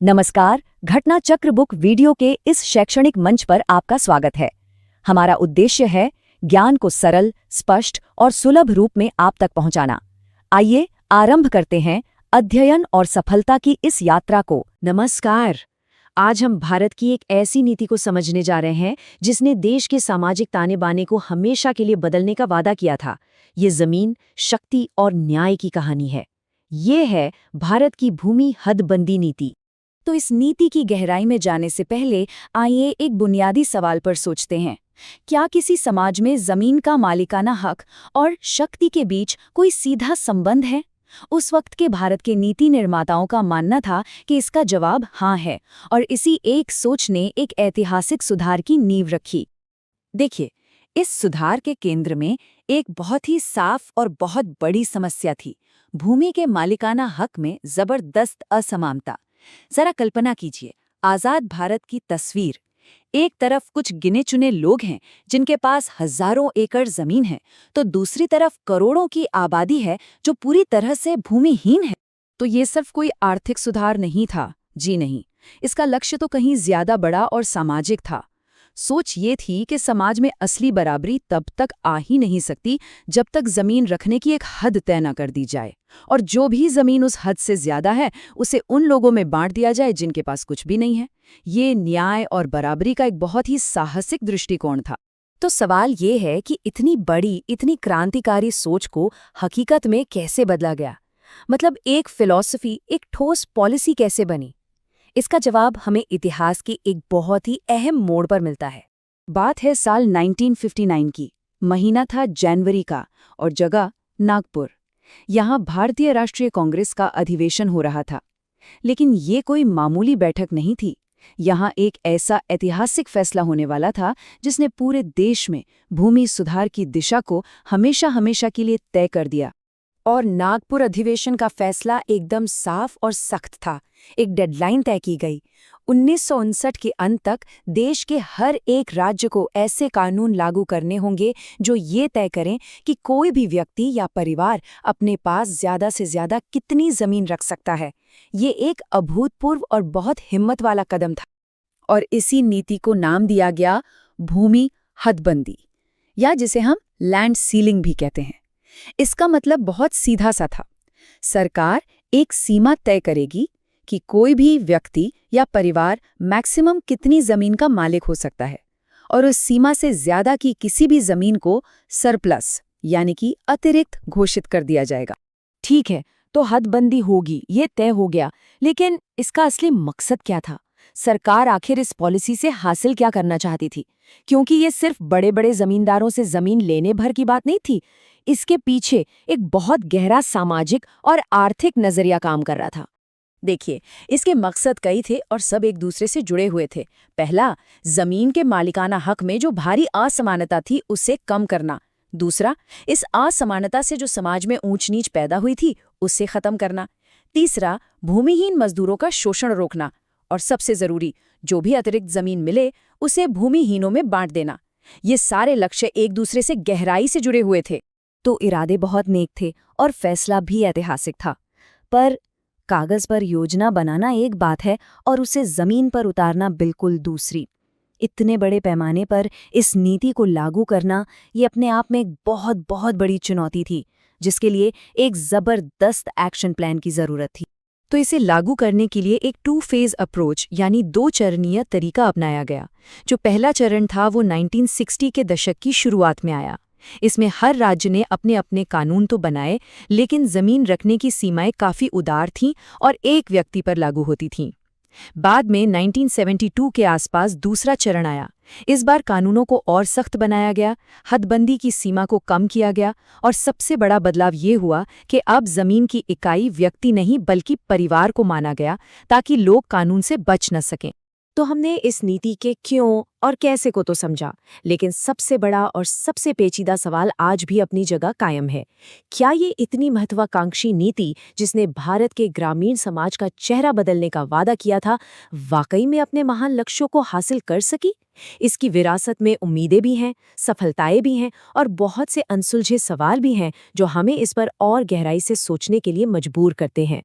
नमस्कार, घटना चक्र बुक वीडियो के इस शैक्षणिक मंच पर आपका स्वागत है। हमारा उद्देश्य है ज्ञान को सरल, स्पष्ट और सुलभ रूप में आप तक पहुंचाना। आइए आरंभ करते हैं अध्ययन और सफलता की इस यात्रा को। नमस्कार। आज हम भारत की एक ऐसी नीति को समझने जा रहे हैं जिसने देश के सामाजिक ताने बाने को हमेशा के लिए बदलने का वादा किया था। ये जमीन, शक्ति और न्याय की कहानी है। ये है भारत की भूमि हदबंदी नीति। तो इस नीति की गहराई में जाने से पहले आइए एक बुनियादी सवाल पर सोचते हैं। क्या किसी समाज में जमीन का मालिकाना हक और शक्ति के बीच कोई सीधा संबंध है? उस वक्त के भारत के नीति निर्माताओं का मानना था कि इसका जवाब हाँ है, और इसी एक सोच ने एक ऐतिहासिक सुधार की नींव रखी। देखिए, इस सुधार के केंद्र में एक बहुत ही साफ और बहुत बड़ी समस्या थी। भूमि के मालिकाना हक में जबरदस्त असमानता। जरा कल्पना कीजिए, आजाद भारत की तस्वीर। एक तरफ कुछ गिने चुने लोग हैं जिनके पास हजारों एकड़ जमीन है, तो दूसरी तरफ करोड़ों की आबादी है जो पूरी तरह से भूमिहीन है। तो ये सिर्फ कोई आर्थिक सुधार नहीं था, जी नहीं। इसका लक्ष्य तो कहीं ज्यादा बड़ा और सामाजिक था। सोच ये थी कि समाज में असली बराबरी तब तक आ ही नहीं सकती जब तक जमीन रखने की एक हद तय न कर दी जाए, और जो भी जमीन उस हद से ज्यादा है उसे उन लोगों में बांट दिया जाए जिनके पास कुछ भी नहीं है। ये न्याय और बराबरी का एक बहुत ही साहसिक दृष्टिकोण था। तो सवाल ये है कि इतनी बड़ी, इतनी क्रांतिकारी सोच को हकीकत में कैसे बदला गया? मतलब एक फिलॉसफी, एक ठोस पॉलिसी कैसे बनी? इसका जवाब हमें इतिहास के एक बहुत ही अहम मोड़ पर मिलता है। बात है साल 1959 की। महीना था जनवरी का और जगह नागपुर। यहाँ भारतीय राष्ट्रीय कांग्रेस का अधिवेशन हो रहा था। लेकिन ये कोई मामूली बैठक नहीं थी। यहाँ एक ऐसा ऐतिहासिक फैसला होने वाला था जिसने पूरे देश में भूमि सुधार की दिशा को हमेशा हमेशा के लिए तय कर दिया। और नागपुर अधिवेशन का फैसला एकदम साफ और सख्त था। एक डेडलाइन तय की गई। 1959 के अंत तक देश के हर एक राज्य को ऐसे कानून लागू करने होंगे जो ये तय करें कि कोई भी व्यक्ति या परिवार अपने पास ज्यादा से ज्यादा कितनी जमीन रख सकता है। ये एक अभूतपूर्व और बहुत हिम्मत वाला कदम था। और इसी नीति को नाम दिया गया भूमि हदबंदी, या जिसे हम लैंड सीलिंग भी कहते हैं। इसका मतलब बहुत सीधा सा था। सरकार एक सीमा तय करेगी कि कोई भी व्यक्ति या परिवार मैक्सिमम कितनी जमीन का मालिक हो सकता है, और उस सीमा से ज्यादा की किसी भी जमीन को सरप्लस यानी कि अतिरिक्त घोषित कर दिया जाएगा। ठीक है, तो हदबंदी होगी, ये तय हो गया। लेकिन इसका असली मकसद क्या था? सरकार आखिर इस पॉलिसी से हासिल क्या करना चाहती थी? क्योंकि ये सिर्फ बड़े बड़े जमींदारों से जमीन लेने भर की बात नहीं थी। इसके पीछे एक बहुत गहरा सामाजिक और आर्थिक नजरिया काम कर रहा था। देखिए, इसके मकसद कई थे और सब एक दूसरे से जुड़े हुए थे। पहला, जमीन के मालिकाना हक में जो भारी असमानता थी उसे कम करना। दूसरा, इस असमानता से जो समाज में ऊंच नीच पैदा हुई थी उसे खत्म करना। तीसरा, भूमिहीन मजदूरों का शोषण रोकना। और सबसे जरूरी, जो भी अतिरिक्त जमीन मिले उसे भूमिहीनों में बांट देना। ये सारे लक्ष्य एक दूसरे से गहराई से जुड़े हुए थे। तो इरादे बहुत नेक थे और फैसला भी ऐतिहासिक था। पर कागज पर योजना बनाना एक बात है और उसे जमीन पर उतारना बिल्कुल दूसरी। इतने बड़े पैमाने पर इस नीति को लागू करना ये अपने आप में एक बहुत बहुत बड़ी चुनौती थी, जिसके लिए एक जबरदस्त एक्शन प्लान की जरूरत थी। तो इसे लागू करने के लिए एक 2 फेज अप्रोच यानी 2 चरणीय तरीका अपनाया गया। जो पहला चरण था वो 1960 के दशक की शुरुआत में आया। इसमें हर राज्य ने अपने अपने कानून तो बनाए, लेकिन जमीन रखने की सीमाएं काफी उदार थीं और एक व्यक्ति पर लागू होती थीं। बाद में 1972 के आसपास दूसरा चरण आया। इस बार कानूनों को और सख्त बनाया गया, हदबंदी की सीमा को कम किया गया, और सबसे बड़ा बदलाव ये हुआ कि अब जमीन की इकाई व्यक्ति नहीं बल्कि परिवार को माना गया, ताकि लोग कानून से बच न सकें। तो हमने इस नीति के क्यों और कैसे को तो समझा, लेकिन सबसे बड़ा और सबसे पेचीदा सवाल आज भी अपनी जगह कायम है। क्या ये इतनी महत्वाकांक्षी नीति, जिसने भारत के ग्रामीण समाज का चेहरा बदलने का वादा किया था, वाकई में अपने महान लक्ष्यों को हासिल कर सकी? इसकी विरासत में उम्मीदें भी हैं, सफलताएं भी हैं और बहुत से अनसुलझे सवाल भी हैं जो हमें इस पर और गहराई से सोचने के लिए मजबूर करते हैं।